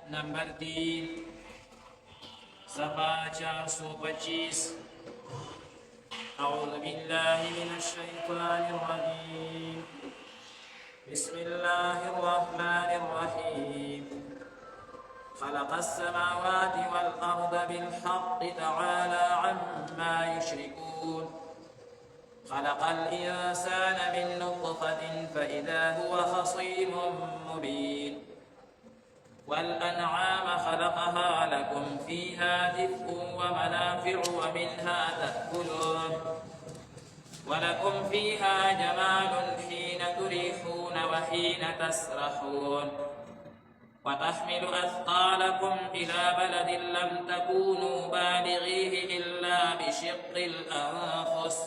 नंबर 3 सफा 425। أعوذ بالله من الشيطان الرجيم بسم الله الرحمن الرحيم خلق السماوات والأرض بالحق تعالى عما يشركون خلق الإنسان من نطفة فإذا هو خصيم مبين والأنعام خلقها لكم فيها دفء ومنافع ومنها تأكلون ولكم فيها جمال حين تريحون وحين تسرحون وتحمل أثقالكم إلى بلد لم تكونوا بالغيه إلا بشق الأنفس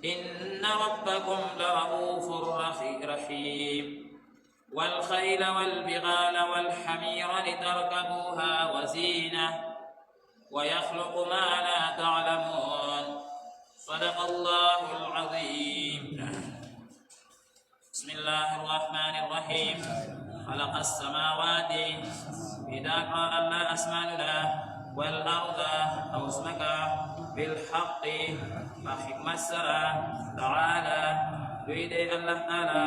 إن ربكم لرؤوف رحيم والخيل والبغال والحمير لتركبوها وزينة ويخلق ما لا تعلمون صدق الله العظيم. بسم الله الرحمن الرحيم خلق السماوات إذا قال الله أسماننا والأرض أو اسمك بالحق فحكم السرى تعالى يريد الله تعالى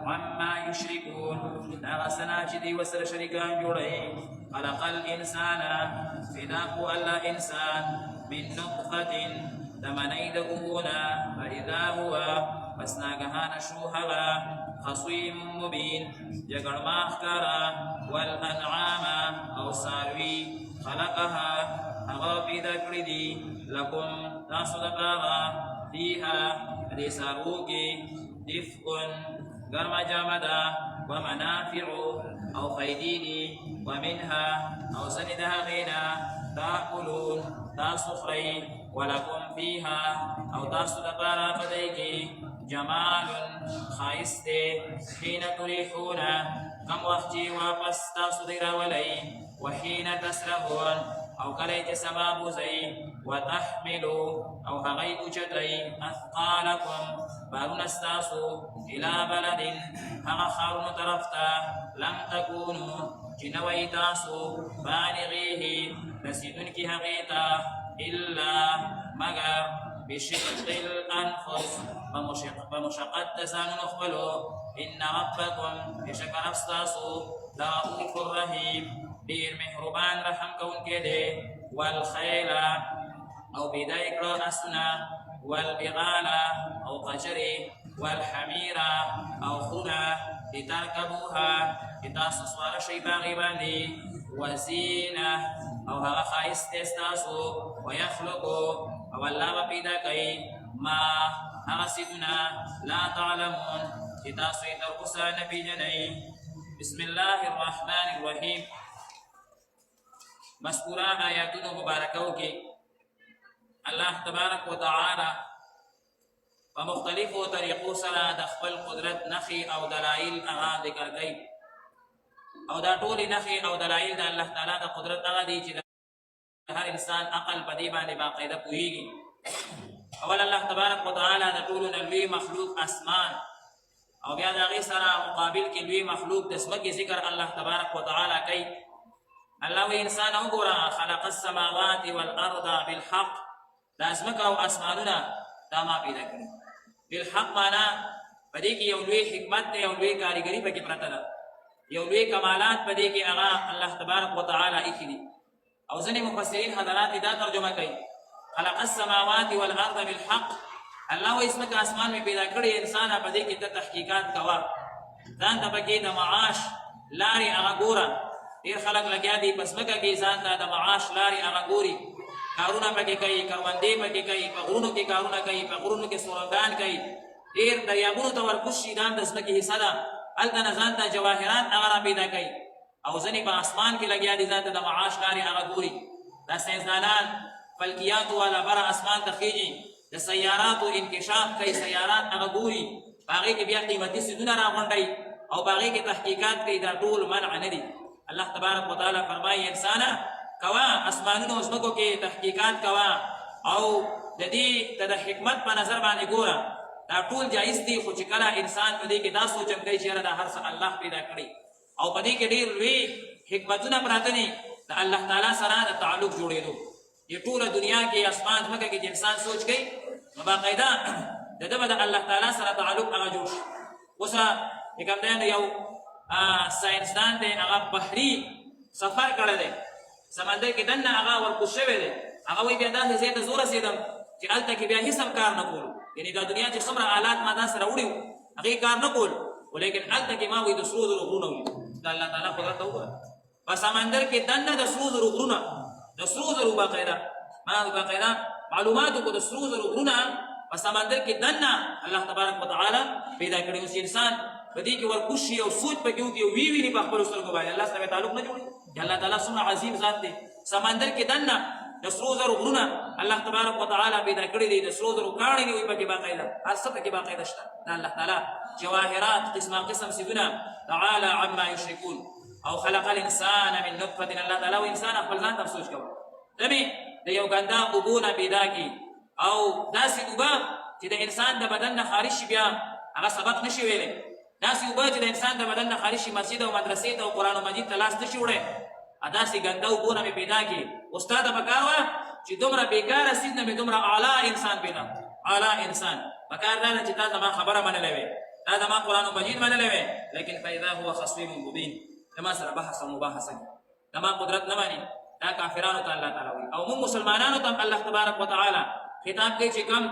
عما يشركون نغسنا جدي وسر شركان جوري خلق الإنسان فداق الله إنسان من نطفة تمنيد أبونا فإذا هو فسناقها نشوهها خصيم مبين جقر ما أخكارا والأنعام أو ساروي خلقها أغافي ذكردي لكم تصدقها فيها لساروكي دفء قرم جامدا ومنافع أو خيديني ومنها أو سندها غينا تأكلون تاسخري ولكم فيها أو تصدقها فديكي جمال خايست حين تريحون كم وقتي واپس تصدر ولي وحين تسرحون أو كليت سباب زي وتحملوا أو هغيت جتي أثقالكم بارون استاسو إلى بلد هغخارون طرفتا لم تكونوا جنوي تاسو بالغيه تسيدنك هغيتا إلا مغر بشق الأنفس بمشقت تسان نخبلو إن ربكم بشكر استاسو لرؤوف رحيم دير مهربان رحم كون كده والخيل أو بدايك رأسنا والبغال أو قشري والحمير أو خنا لتركبوها لتصصور شيء باغباني وزينة أو هغا خايس تستاسو ويخلقوا أو اللغة بداكي ما هغسدنا لا تعلمون لتاسو يترقصا نبي جني. بسم الله الرحمن الرحيم مذکورہ آیاتونو مبارکو کې الله تبارک وتعالى په مختلفو طریقو سره د خپل قدرت نخي او دلایل هغه ذکر کوي او دا ټول نخي او دلایل د الله تعالی د قدرت هغه دي چې هر انسان عقل په دې باندې باقاعده پوهیږي. اول الله تبارک وتعالى د ټول لوی مخلوق اسمان او بیا د هغې سره مقابل کې لوی مخلوق د ځمکې ذکر الله تبارک وتعالى کوي. الله و انسان وګوره خلق السماوات والارض بالحق دا ځمکه او اسمانونه دا ما پیدا کړي بالحق معنا په دې کې یو لوی حکمت دی یو لوی کاریګري پکې پرته ده یو لوی کمالات په دې کې هغه الله تبارک وتعالى ایښي دي او ځینې مفسرین حضرات دا ترجمه کوي خلق السماوات والارض بالحق الله و ځمکه اسمان می پیدا کړي انسان په دې کې د تحقیقات کوه ځان ته پکې د معاش لارې هغه ګوره ډېر خلک لګیا دي په ځمکه کې ځان ته د معاش لارې هغه ګوري کارونه پکې کوي کروندې پکې کوي په غرونو کې کارونه کوي په غرونو کې سورګان کوي ډېر دریابونو ته ورکوز شي دا د ځمکې حصه ده هلته نه ځان ته جواهرات هغه را پیدا کوي او ځینې په اسمان کې لګیا دي ځان ته د معاش لارې هغه ګوري دا ساینسدانان فلکیاتو والا بره اسمان ته خیږي د سیاراتو انکشاف کوي سیارات هغه ګوري په هغې کې بیا قیمتي څیزونه راغونډوي او په هغې کې تحقیقات کوي دا ټول منع نه دي. الله تبارک وتعالى فرمایي انسانه کوا اسمانونو ځمکو کې تحقیقات کوا او د دې د حکمت په نظر باندې ګوره دا ټول جایز دي خو چې کله انسان په دې کې دا سوچ کوي چې دا هر څه الله پیدا کړی او په دې کې ډېر لوی حکمتونه پراته دي د الله تعالی سره د تعلق جوړېدو. یہ ټوله دنیا کې اسمان ځمکه کې انسان سوچ کوي نو باقاعده د ده به د الله تعالی سره تعلق هغه جوړ شي. اوس کوم دی یو ساینسدان دی هغه بحري سفر کړی دی سمندر کې دننه هغه ورکوز شوی دی. هغه وایي بیا داسې ځای ته زه ورسېدم چې هلته کې بیا هېڅ هم کار نه کولو، یعنې دا دنیا چې څومره آلات ما دا سره وړي وو هغې کار نه کول، خو لیکن هلته کې ما وایي د سرو زرو غرونه ولیدل. د الله تعالی قدرت ته وګوره، په سمندر کې دننه د سرو زرو غرونه، د سرو زرو باقاعده ما باقاعده معلوماتو کو د سرو زرو غرونه په سمندر کې دننه الله تبارک وتعالی پیدا کړي. اوس انسان په دې کې ورکوز شي او سوچ پکې وکړي او ویني په خپلو سترګو باندې الله سره تعلق نه جوړي. چې الله تعالی څومره عظیم ذات دی. سمندر کې دننه د سرو زرو غرونه الله تبارک وتعالی پیدا کړي دي. د سرو زرو کاڼي دي وایي پکې باقاعده هر څه پکې باقاعده شته. د الله تعالی جواهرات قسمه قسم څیزونه تعالی عما یشرکون. او خلق الانسان من نطفه، الله تعالی و انسان خپل ځان ته سوچ کوي دمه د یو ګنده اوبو نه پیدا کی او داسې اوبه چې د انسان د بدن نه خارج شي بیا هغه سبق نشي ویلی. داسې اوبه چې د انسان د بدن نه خارج شي مسجد او مدرسې ته او قرآن مجید ته لاس نشي وړی. داسې ګنده اوبو نه مې پیدا کی. استاد پکار وه چې دومره بېکاره سیز نه مې دومره اعلی انسان پیدا اعلی انسان پکار دا ده چې تا زما خبره منلی وې، تا زما قرآن مجید منلی وې، لیکن فاذا هو خصیم مبین زما سره بحث او مباحثه زما قدرت نه ماني. دا کافرانو ته الله تعالی وایي. او موږ مسلمانانو ته الله تبارک وتعالی خطاب کوي چې کوم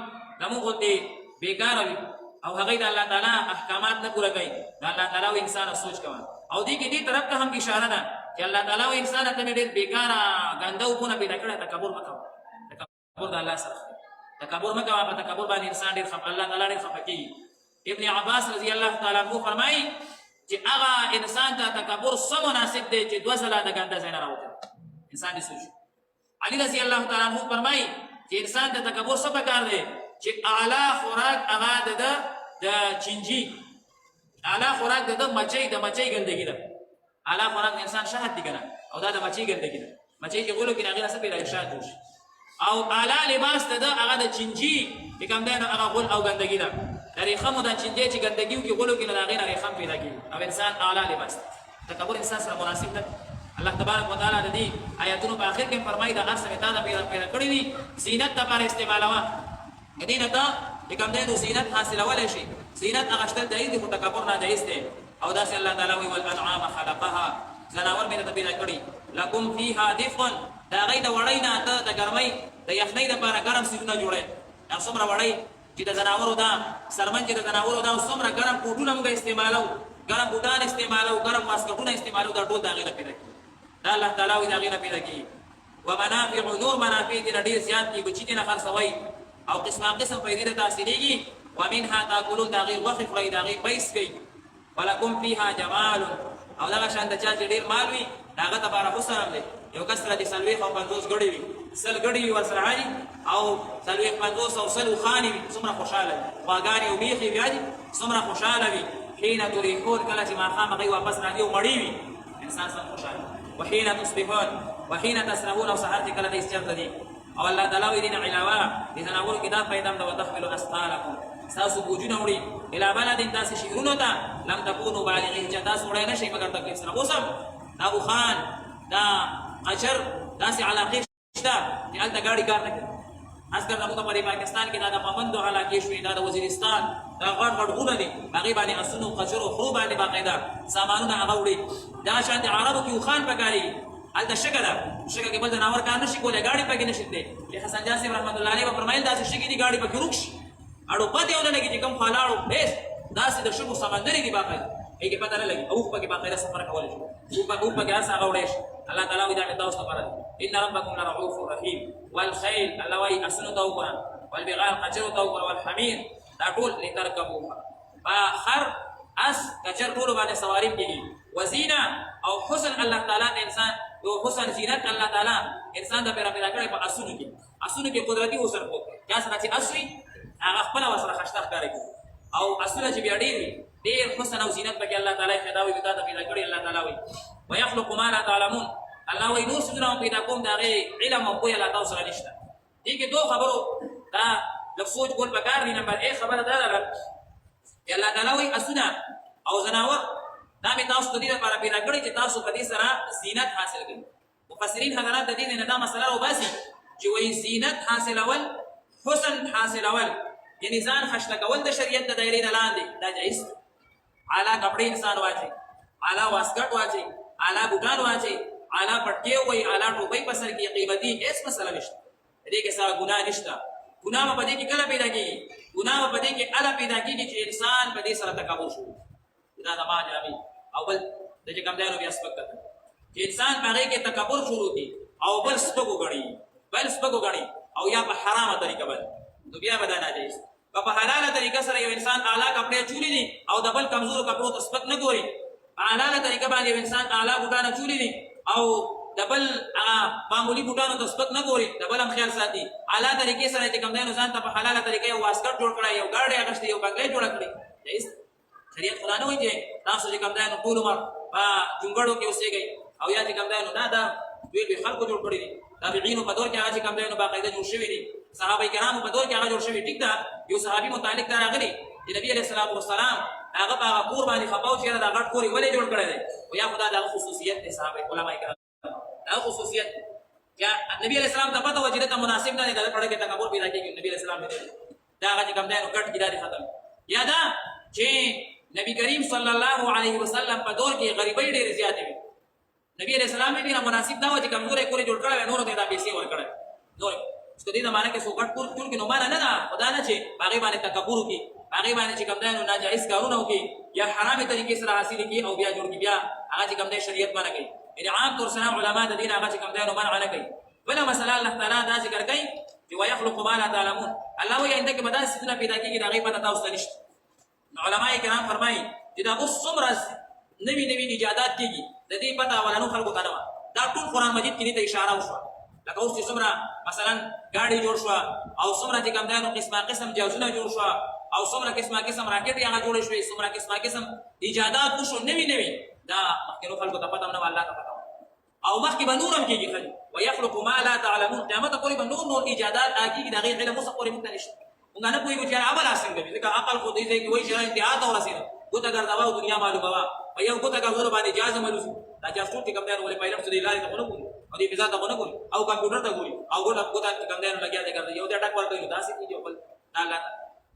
زموږ غوندې بېکاره وي او هغوی د الله تعالی احکامات نه پوره کوي. د الله تعالی و انسانه سوچ کوه. او دې کې دې طرف ته هم اشاره ده چې الله تعالی و انسانه ته مې ډېر بېکاره ګنده اوبونه پیدا کړی. تکبر مه کوه، تکبر د الله سره تکبر مه کوه. په تکبر باندې انسان ډېر الله تعالی ډېر خفه کېږي. ابن عباس رضی الله تعالی عنه فرمایي چې هغه انسان ته تکبر څه مناسب دی چې دوه ځله د ګنده ځای نه راوتلی انسان دې سوچ. علي رضی الله تعالی عنه فرمایي چې انسان ته تکبر څه پکار دی چې اعلی خوراک هغه د چینجي، اعلی خوراک د مچۍ ګندګي ده. اعلی خوراک د انسان شهد دی که نه، او دا د مچۍ ګندګي ده. مچۍ چې غولو کړي هغې نه څه پیدا کړي؟ شهد جوړ شي. او اعلی لباس د ده هغه د چینجي چې کوم دی نو هغه غول او ګندګي ده. د ریخمو د چینجۍ چې ګندګي وکړي غولو کړي نو د هغې نه ریخم پیدا کېږي. او انسان اعلی لباس دی. تکبر انسان سره مناسب نه. الله تبارک وتعالی د دې آیاتونو په آخر کې فرمایي دا هر څه مې تا ته پیدا کړي دي زینت دپاره استعمالوه. دې نه ته چې کوم دی نو زینت حاصلولی شي. زینت اخیستل جایز دی خو تکبر ناجایز دی. او داسې الله تعالی وایي والانعام خلقها، ځناور مې درته پیدا کړي. لکم فیها دفء، د هغوی د وړۍ نه ته د ګرمۍ د یخنۍ دپاره ګرم څیزونه جوړی. دا څومره وړۍ چې د ځناورو دا سرمن چې د ځناورو دا څومره ګرم کوټونه موږ استعمالو، ګرم بوټان استعمالو، ګرم واسکټونه استعمالو، دا ټول د هغې نه پیدا کېږي. دا الله تعالی وایي د هغې نه پیدا کېږي. ومنافع، نور منافع دې نه ډېر زیات دي چې دې نه خرڅوئ او قسمه قسم پیدې ته حاصلېږي. ومنها تاکلون، د هغې غوښې خورئ، د هغې پیس کوئ. ولکم فیها جمال، او دغه شان د چا چې ډېر مال وي د هغه دپاره حسن هم دی. یو کس سره چې 40 او 50 ګړې وي، 100 ګړې وي ورسره حاجي، او 40 50 او 100 اوښانې وي، څومره خوشحاله وي. غواګانې او بیخې وي حاجي، څومره خوشحاله وي. حین تریحون، کله چې ماښام هغوی واپس راځي او مړې وي انسان سره خوشحاله. وحین تصبحون، وحین تسرحون، او سهار چې کله دی چېرته دي. او الله تعالی وایي دې نه علاوه د ځناورو کې دا پیدا هم ده وتحملو اثقالکم، ستاسو بوجونه وړي الی بلد داسې شهرونو ته لم تکونو بالغیه چې تاسو وړی نه شئ مګر تکلیف سره. اوس هم دا اوښان دا قچر داسې علاقې شته چې هلته ګاډي کار نه کوي. خاص کر زموږ په پاکستان کې دا د پامندو علاقې شوې، دا د وزیرستان دا غټ غټ غرونه دي، هغې باندې اسونو قچرو خرو باندې باقاعده سامانونه هغه وړي. دا شان د عربو کې اوښان پکارېږي. هلته شګه ده، شګه کې بل ځناور کار نه شي کولی، ګاډي پکې نه شي تللی. شیخ حسن جان صاحب رحمت الله علیه به فرمایل داسې شګې دي ګاډي پکې روک شي، اړو پتې ونه لګي چې کوم خالاړو هېڅ داسې د شګو سمندرې دي باقاعده هغې کې پته نه لګي. اوښ پکې باقاعده سفر کولی شي، اوښ پکې هر څه هغه وړی شي. الله تعالی وایي دا مې تاسو لپاره دی. ان ربکم لرؤوف رحیم. والخیل، الله وایي اسونو ته وګوره، والبغال قچرو ته وګوره، والحمیر، دا ټول لترکبوها، په خر اس کچر ټولو باندې سواري کېږي. وزینه او حسن، الله تعالی د انسان یو حسن زینت الله تعالی انسان د پیدا کړی په اسونو کې. اسونو کې قدرتي حسن خو چا سره چې اس وي هغه خپله ورسره ښایسته ښکاره کوي. او اسونه چې بیا ډېر وي ډېر حسن او زینت پکې الله تعالی پیدا وي، تا ته پیدا کړي. الله تعالی وایي ویخلق ما لا تعلمون، الله وایي نور څیزونه هم پیدا کوم د هغې علم او پوهه لا تاسو سره نشته. دې کې دو خبرو دا لږ سوچ کول پکار دي. نمبر 1 خبره دا ده چې الله تعالی وایي اسونه او ځناور دا مې تاسو ته دې لپاره پیدا کړی چې تاسو په دې سره زینت حاصل کړئ. مفسرین حضرات د دې نه دا مسله وباسي چې وایي زینت حاصلول، حسن حاصلول، یعنی ځان خشنه کول د شریعت د دایرې نه لاندې دا جایز. اعلی کپړې انسان واچي، اعلی واسکټ واچي، اعلی بوټان واچي، اعلی پټکې وایي، اعلی ټوپۍ په سر کې قیمتي، هیڅ مسله نشته. دې کې څه ګناه نشته. ګناه په دې کې کله پیدا کېږي؟ ګناه په دې کې اله پیدا کېږي چې انسان په دې سره تکبر شروع کړي. دا د ما جامي او بل د چې کوم ځایونو بیا سپک کړي چې انسان په هغې کې تکبر شروع کړي او بل سپک وګڼي او یا په حرامه طریقه باندې، نو بیا به دا ناجایز. په حلاله طریقه سره یو انسان اعلی کپړې چولی دي او د بل کمزورو کپړو ته سپک نه ګوري. په حلاله طریقه باندې یو انسان اعلی بوټانه چولی دي او د بل معمولي بوټانو ته سپک نه ګوري، د بل هم خیال ساتي. اعلی طریقې سره چې کوم دی نو ځان ته په حلاله طریقه یو واسکټ جوړ کړی، یو ګاډۍ اخیستې، یو بنګلې جوړه کړې، جایز. شریعت خدا نه وایي چې تاسو چې کوم دی نو ټول عمر په جونګړو کې اوسېږئ او یا چې کوم دی نو دا دوی خلکو جوړ کړي دي. تابعینو په دور کې هغه چې کوم دی نو باقاعده جوړ شوي دي. صحابه کرامو په دور کې هغه جوړ شوي. ټیک ده، یو صحابي متعلق دا راغلی چې نبي علیه الصلاة والسلام هغه په هغه کور باندې خفه و چې یاره دا غټ کور یې ولې جوړ کړی دی؟ خو یا خو دا د هغه خصوصیت دی. صحابه علما کرام دا خصوصیت یا نبی علیہ السلام ته پته و چې دته مناسب نه دی، دا پړه کې تکبر پیدا کېږي. نبی علیہ السلام دې دا هغه چې کوم دی نو کټ ګیرا دي ختم. یا دا چې نبی کریم صلی الله علیه وسلم په دور کې غریبۍ ډېرې زیاتې وي. نبی علیہ السلام دې مناسب دا و چې کمزورې کورې جوړ کړی وی، نورو ته دا پیسې ورکړی نور. اوس که دې زمانه کې څوک غټ کور جوړ کړي نو مانه نه ده، خو دا نه چې په هغې باندې تکبر وکړي، په هغې باندې چې کوم دی نو ناجایز کارونه وکړي یا حرامې طریقې سره حاصل کړي او بیا جوړ کړي، بیا هغه چې کوم دی شریعت منع کوي. یعنی عام طور سره علما د دین هغه چې کوم دی نو منع نه کوي. بله مسله الله تعالی دا ذکر کوي چې ویخلق ما لا تعلمون. الله وایي آینده کې به داسې څیزونه پیدا کېږي د هغې پته تاسو ته نشته. نو علما کرام فرمایي چې دا اوس څومره نوي ایجادات کېږي د دې پته اولنو خلکو ته نه وه. دا ټول قرآن مجید کې دې ته اشاره وشوه. لکه اوس چې څومره مثلا ګاډي جوړ شوه او څومره چې کوم دی نو قسمه قسم جهازونه جوړ شوه او څومره قسمه قسم راکټ هغه جوړې شوې، څومره قسمه قسم ایجادات وشو نوي دا مخکینو خلکو ته پته هم نه وه، الله ته پته او مخکې به نور هم کېږي. ښه ویخلق ما لا تعلمون، قیامته پورې به نور ایجادات کېږي د هغې علم اوسه پورې موږ ته نشته. موږ نه پوهېږو چې عمل څنګه وي، ځکه عقل خو دې ځای کې وایي چې انتها ته ورسېده، ګوته ګرځوه او دنیا معلوموه. په یو ګوته ګرځولو باندې جهاز عمل وشي. دا جهاز ټول چې کوم دی نو ولې پایلټ خو دې لارې ته خو نه ګوري او دې فضا ته خو نه ګوري او کمپیوټر ته ګوري او ګوته چې کوم دی نو لګیا دی ګرځي، یو دی ټک ورکوي نو داسې کېږي. بل دا الله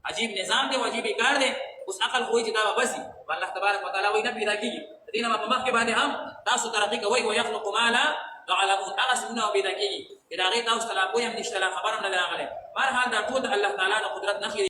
عجیب نظام دی او عجیب کار دی. اوس عقل خو وایي چې دا به بسي، الله تبارک وتعالی وایي نه پیدا کېږي. د دې نه په مخکې باندې هم تاسو ترقي کوئ. ویخلق ما لا تعلمون، هغه څیزونه به پیدا کېږي چې د هغې تاسو ته لا پوهه هم نشته، لا خبر هم نه دی راغلی. بهرحال دا ټول د الله تعالی د قدرت نښې